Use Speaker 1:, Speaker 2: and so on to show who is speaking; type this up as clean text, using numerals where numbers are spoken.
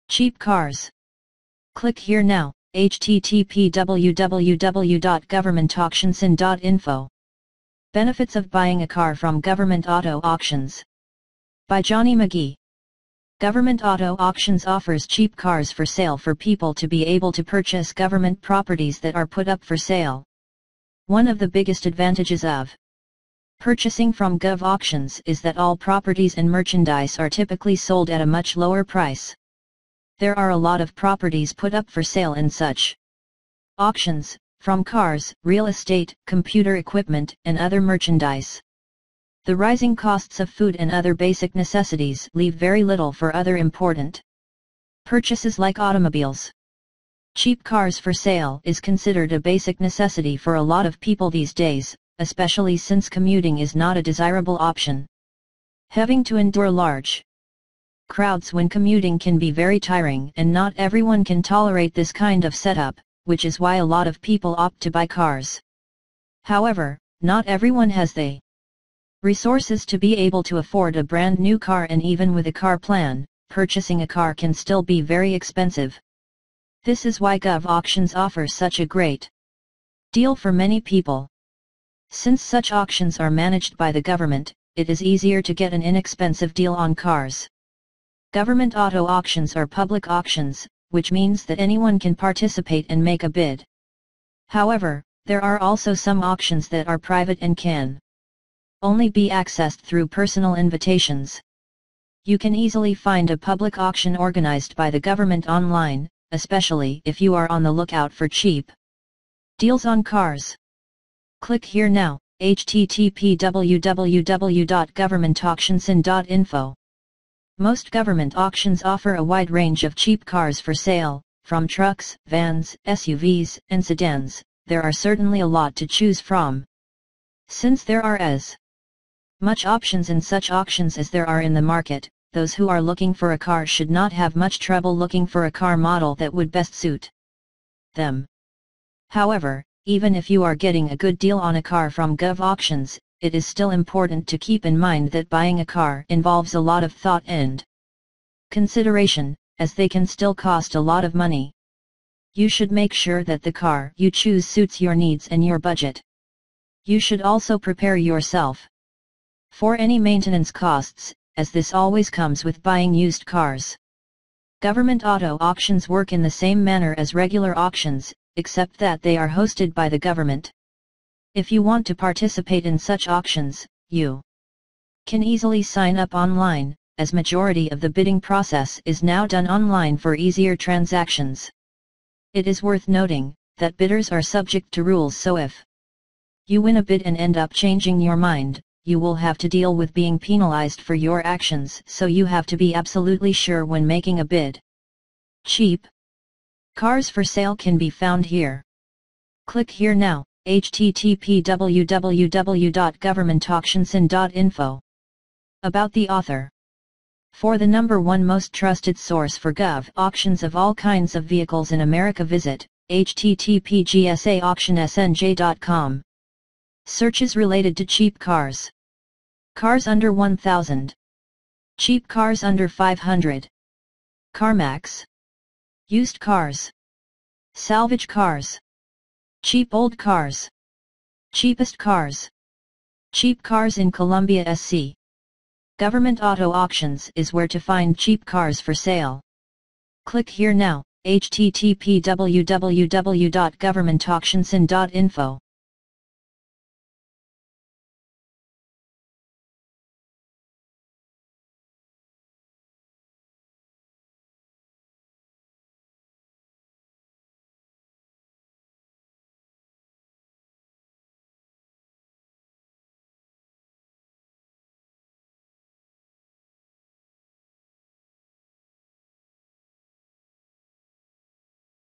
Speaker 1: Cheap cars. Click here now, http www.governmentauctionsin.info. Benefits of buying a car from Government Auto Auctions. By Johnnie McGee. Government Auto Auctions offers cheap cars for sale for people to be able to purchase government properties that are put up for sale. One of the biggest advantages of purchasing from Gov auctions is that all properties and merchandise are typically sold at a much lower price. There are a lot of properties put up for sale in such auctions, from cars, real estate, computer equipment, and other merchandise. The rising costs of food and other basic necessities leave very little for other important purchases like automobiles. Cheap cars for sale is considered a basic necessity for a lot of people these days, especially since commuting is not a desirable option. Having to endure large crowds when commuting can be very tiring, and not everyone can tolerate this kind of setup, which is why a lot of people opt to buy cars. However, not everyone has the resources to be able to afford a brand new car, and even with a car plan, purchasing a car can still be very expensive. This is why Gov auctions offer such a great deal for many people. Since such auctions are managed by the government, it is easier to get an inexpensive deal on cars. Government auto auctions are public auctions, which means that anyone can participate and make a bid. However, there are also some auctions that are private and can only be accessed through personal invitations. You can easily find a public auction organized by the government online, especially if you are on the lookout for cheap deals on cars. Click here now, http www.governmentauctionsin.info. Most government auctions offer a wide range of cheap cars for sale, from trucks, vans, SUVs, and sedans. There are certainly a lot to choose from. Since there are as much options in such auctions as there are in the market, those who are looking for a car should not have much trouble looking for a car model that would best suit them. However, even if you are getting a good deal on a car from Gov auctions, it is still important to keep in mind that buying a car involves a lot of thought and consideration, as they can still cost a lot of money. You should make sure that the car you choose suits your needs and your budget. You should also prepare yourself for any maintenance costs, as this always comes with buying used cars. Government auto auctions work in the same manner as regular auctions, except that they are hosted by the government. If you want to participate in such auctions, you can easily sign up online, as majority of the bidding process is now done online for easier transactions. It is worth noting that bidders are subject to rules, so if you win a bid and end up changing your mind, you will have to deal with being penalized for your actions, so you have to be absolutely sure when making a bid. Cheap cars for sale can be found here. Click here now, http www.governmentauctionsin.info. About the author. For the #1 most trusted source for Gov auctions of all kinds of vehicles in America, visit http://gsaauctionsnj.com. Searches related to cheap cars. Cars under 1,000. Cheap cars under 500. CarMax. Used cars. Salvage cars. Cheap old cars. Cheapest cars. Cheap cars in Columbia, SC. Government Auto Auctions is where to find cheap cars for sale. Click here now, http www.governmentauctionsin.info.